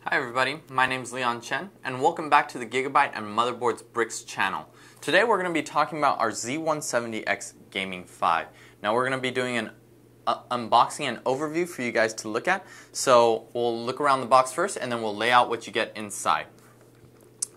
Hi everybody, my name is Leon Chen and welcome back to the Gigabyte and Motherboards Bricks channel. Today we're going to be talking about our Z170X Gaming 5. Now we're going to be doing an unboxing and overview for you guys to look at. So we'll look around the box first and then we'll lay out what you get inside.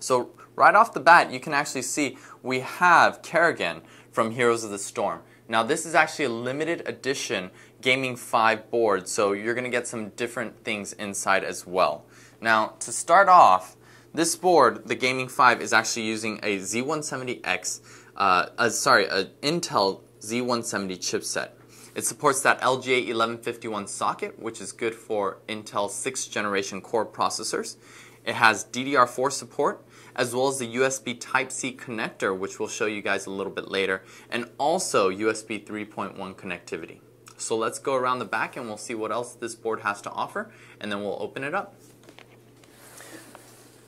So right off the bat you can actually see we have Kerrigan from Heroes of the Storm. Now this is actually a limited edition Gaming 5 board, so you're going to get some different things inside as well. Now to start off, this board, the Gaming 5, is actually using a Z170X, an Intel Z170 chipset. It supports that LGA 1151 socket, which is good for Intel 6th generation core processors. It has DDR4 support, as well as the USB Type-C connector, which we'll show you guys a little bit later, and also USB 3.1 connectivity. So let's go around the back and we'll see what else this board has to offer, and then we'll open it up.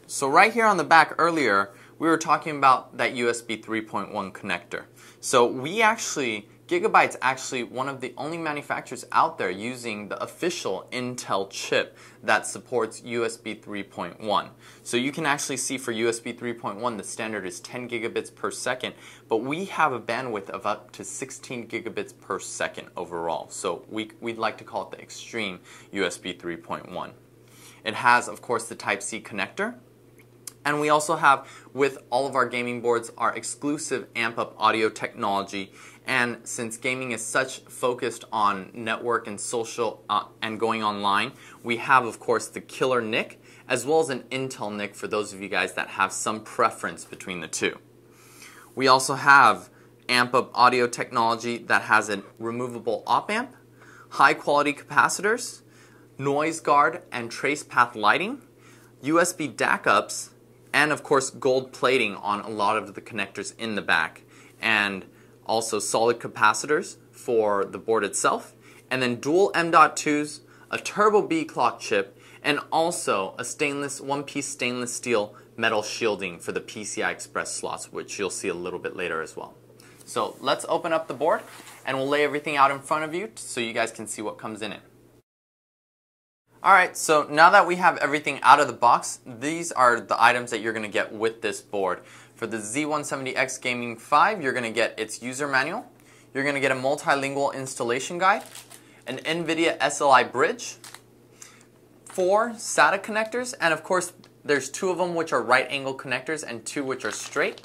So right here on the back earlier, we were talking about that USB 3.1 connector. So Gigabyte's actually one of the only manufacturers out there using the official Intel chip that supports USB 3.1. So you can actually see for USB 3.1 the standard is 10 gigabits per second, but we have a bandwidth of up to 16 gigabits per second overall. So we'd like to call it the extreme USB 3.1. It has, of course, the Type-C connector. And we also have, with all of our gaming boards, our exclusive amp-up audio technology. And since gaming is such focused on network and social and going online, we have, of course, the killer NIC, as well as an Intel NIC for those of you guys that have some preference between the two. We also have amp-up audio technology that has a removable op-amp, high-quality capacitors, noise guard and trace path lighting, USB DAC ups, and of course gold plating on a lot of the connectors in the back, and also solid capacitors for the board itself, and then dual M.2s, a turbo B clock chip, and also a one-piece stainless steel metal shielding for the PCI Express slots, which you'll see a little bit later as well. So let's open up the board and we'll lay everything out in front of you so you guys can see what comes in it. Alright, so now that we have everything out of the box, these are the items that you're going to get with this board. For the Z170X Gaming 5, you're going to get its user manual, you're going to get a multilingual installation guide, an NVIDIA SLI bridge, 4 SATA connectors, and of course there's 2 of them which are right angle connectors and 2 which are straight.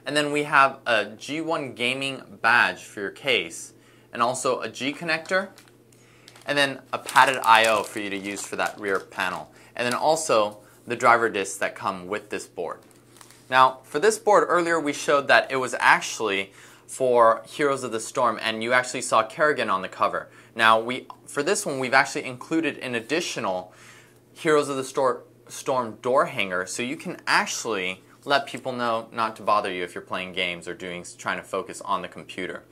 And then we have a G1 gaming badge for your case, and also a G connector, and then a padded I/O for you to use for that rear panel. And then also the driver discs that come with this board. Now for this board, earlier we showed that it was actually for Heroes of the Storm, and you actually saw Kerrigan on the cover. Now for this one we've actually included an additional Heroes of the Storm door hanger, so you can actually let people know not to bother you if you're playing games or trying to focus on the computer.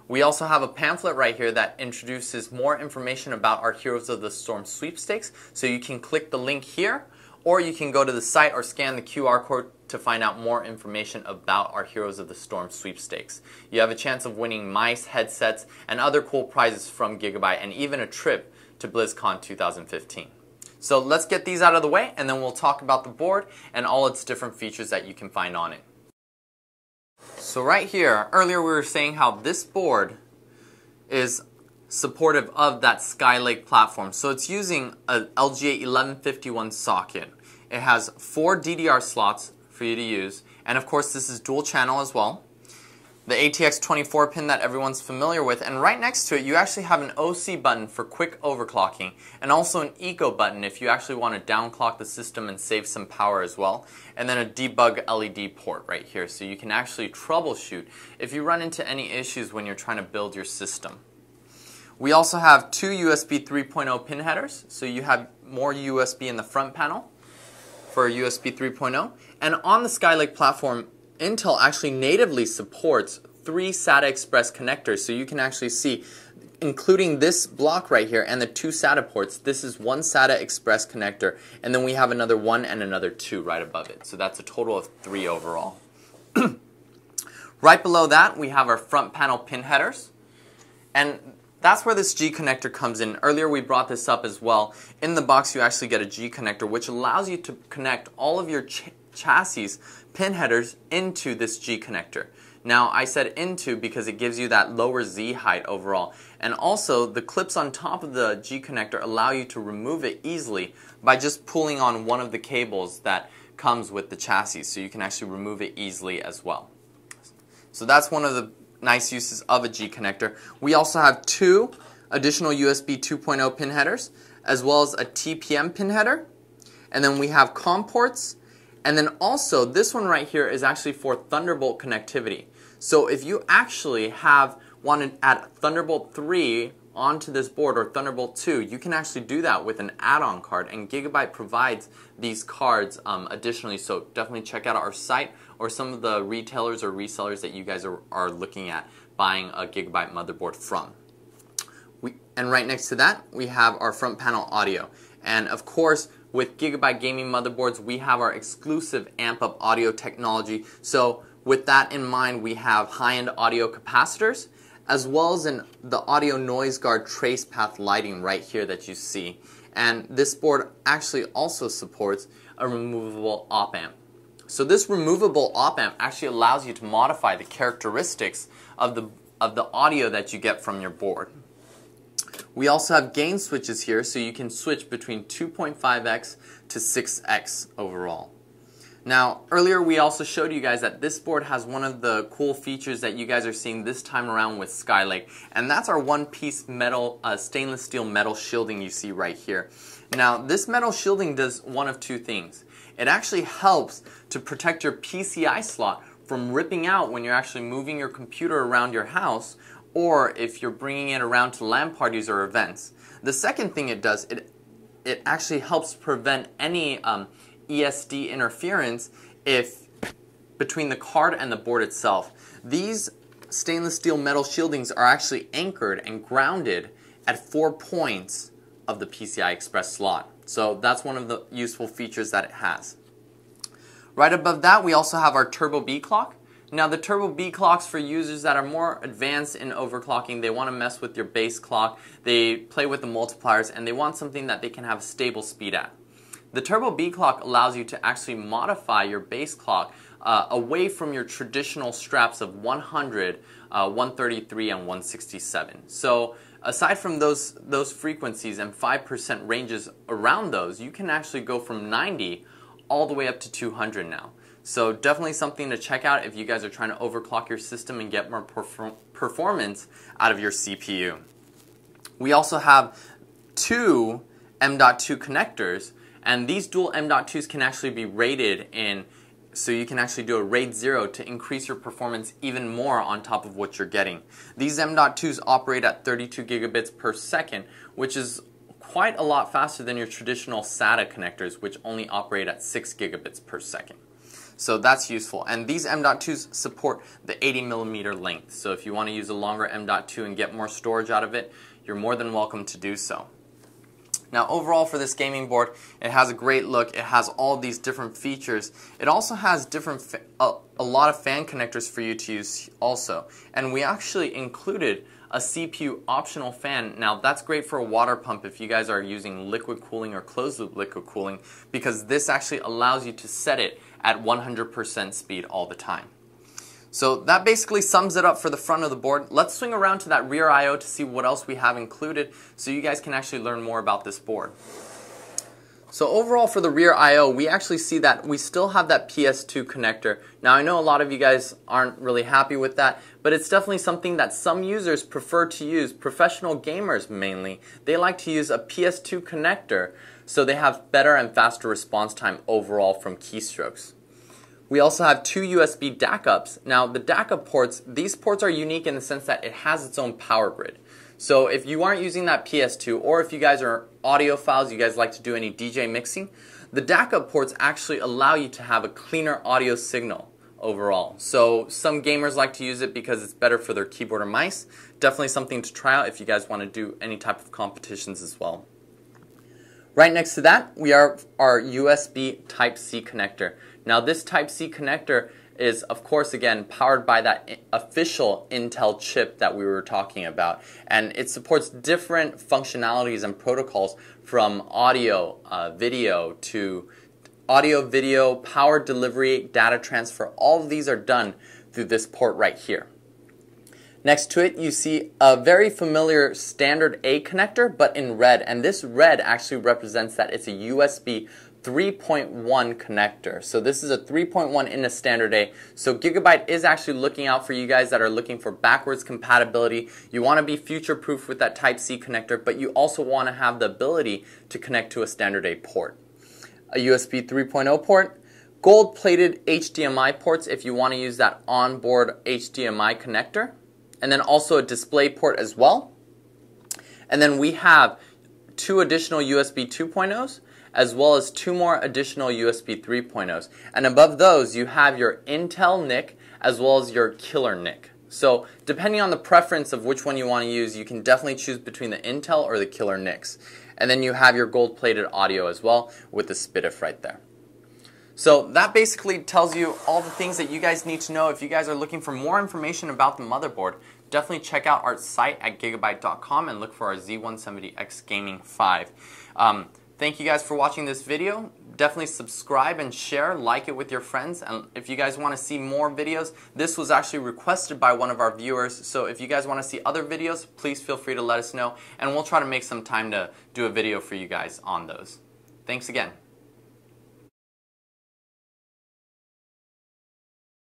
We also have a pamphlet right here that introduces more information about our Heroes of the Storm sweepstakes, so you can click the link here, or you can go to the site or scan the QR code to find out more information about our Heroes of the Storm sweepstakes. You have a chance of winning mice, headsets, and other cool prizes from Gigabyte, and even a trip to BlizzCon 2015. So let's get these out of the way, and then we'll talk about the board and all its different features that you can find on it. So right here, earlier we were saying how this board is supportive of that Skylake platform. So it's using a LGA 1151 socket. It has 4 DDR slots for you to use, and of course this is dual channel as well. The ATX 24 pin that everyone's familiar with, and right next to it you actually have an OC button for quick overclocking, and also an eco button if you actually want to downclock the system and save some power as well, and then a debug LED port right here, so you can actually troubleshoot if you run into any issues when you're trying to build your system. We also have 2 USB 3.0 pin headers, so you have more USB in the front panel for USB 3.0, and on the Skylake platform Intel actually natively supports 3 SATA Express connectors, so you can actually see, including this block right here and the 2 SATA ports, this is 1 SATA Express connector, and then we have another 1 and another 2 right above it, so that's a total of 3 overall. Right below that we have our front panel pin headers, and that's where this G connector comes in. Earlier we brought this up as well. In the box you actually get a G connector, which allows you to connect all of your chassis pin headers into this G connector. Now I said into because it gives you that lower Z height overall. And also the clips on top of the G connector allow you to remove it easily by just pulling on one of the cables that comes with the chassis. So you can actually remove it easily as well. So that's one of the nice uses of a G connector. We also have two additional USB 2.0 pin headers, as well as a TPM pin header. And then we have COM ports. And then also this one right here is actually for Thunderbolt connectivity. So if you actually want to add Thunderbolt 3 onto this board or Thunderbolt 2, you can actually do that with an add-on card, and Gigabyte provides these cards additionally, so definitely check out our site or some of the retailers or resellers that you guys are looking at buying a Gigabyte motherboard from. And right next to that, we have our front panel audio. And of course, with Gigabyte gaming motherboards, we have our exclusive amp-up audio technology. So with that in mind, we have high-end audio capacitors, as well as the audio noise guard trace path lighting right here that you see. And this board actually also supports a removable op amp. So this removable op amp actually allows you to modify the characteristics of the audio that you get from your board. We also have gain switches here, so you can switch between 2.5x to 6x overall. Now, earlier we also showed you guys that this board has one of the cool features that you guys are seeing this time around with Skylake, and that's our one-piece metal, stainless steel metal shielding you see right here. Now, this metal shielding does one of two things. It actually helps to protect your PCI slot from ripping out when you're actually moving your computer around your house, or if you're bringing it around to LAN parties or events. The second thing it does, it actually helps prevent any ESD interference between the card and the board itself. These stainless steel metal shieldings are actually anchored and grounded at 4 points of the PCI Express slot. So that's one of the useful features that it has. Right above that, we also have our Turbo B clock. Now the Turbo B clocks for users that are more advanced in overclocking, they want to mess with your base clock, they play with the multipliers, and they want something that they can have stable speed at. The Turbo B clock allows you to actually modify your base clock away from your traditional straps of 100, 133, and 167. So aside from those frequencies and 5% ranges around those, you can actually go from 90 all the way up to 200 now. So definitely something to check out if you guys are trying to overclock your system and get more performance out of your CPU. We also have two M.2 connectors, and these dual M.2s can actually be rated in, so you can actually do a RAID 0 to increase your performance even more on top of what you're getting. These M.2s operate at 32 gigabits per second, which is quite a lot faster than your traditional SATA connectors, which only operate at 6 gigabits per second. So that's useful. And these M.2s support the 80mm length. So if you want to use a longer M.2 and get more storage out of it, you're more than welcome to do so. Now overall for this gaming board, it has a great look. It has all these different features. It also has a lot of fan connectors for you to use also. And we actually included a CPU optional fan. Now that's great for a water pump if you guys are using liquid cooling or closed loop liquid cooling, because this actually allows you to set it at 100% speed all the time. So that basically sums it up for the front of the board. Let's swing around to that rear I/O to see what else we have included so you guys can actually learn more about this board. So overall for the rear I/O, we actually see that we still have that PS2 connector. Now I know a lot of you guys aren't really happy with that, but it's definitely something that some users prefer to use, professional gamers mainly. They like to use a PS2 connector so they have better and faster response time overall from keystrokes. We also have two USB DAC ups. Now the DAC up ports, these ports are unique in the sense that it has its own power grid. So if you aren't using that PS2, or if you guys are audiophiles, you guys like to do any DJ mixing, the DAC up ports actually allow you to have a cleaner audio signal overall. So some gamers like to use it because it's better for their keyboard or mice. Definitely something to try out if you guys want to do any type of competitions as well. Right next to that, we have our USB Type-C connector. Now this Type-C connector is, of course, again, powered by that official Intel chip that we were talking about. And it supports different functionalities and protocols from audio, video, to audio, video, power delivery, data transfer. All of these are done through this port right here. Next to it, you see a very familiar standard A connector, but in red. And this red actually represents that it's a USB 3.1 connector. So this is a 3.1 in a standard A. So Gigabyte is actually looking out for you guys that are looking for backwards compatibility. You want to be future-proof with that Type-C connector, but you also want to have the ability to connect to a standard A port. A USB 3.0 port, gold-plated HDMI ports if you want to use that onboard HDMI connector, and then also a display port as well. And then we have 2 additional USB 2.0s, as well as 2 more additional USB 3.0s. And above those, you have your Intel NIC, as well as your killer NIC. So depending on the preference of which one you want to use, you can definitely choose between the Intel or the killer NICs. And then you have your gold-plated audio as well with the SPDIF right there. So that basically tells you all the things that you guys need to know. If you guys are looking for more information about the motherboard, definitely check out our site at gigabyte.com and look for our Z170X Gaming 5. Thank you guys for watching this video. Definitely subscribe and share, like it with your friends. And if you guys want to see more videos, this was actually requested by one of our viewers. So if you guys want to see other videos, please feel free to let us know. And we'll try to make some time to do a video for you guys on those. Thanks again.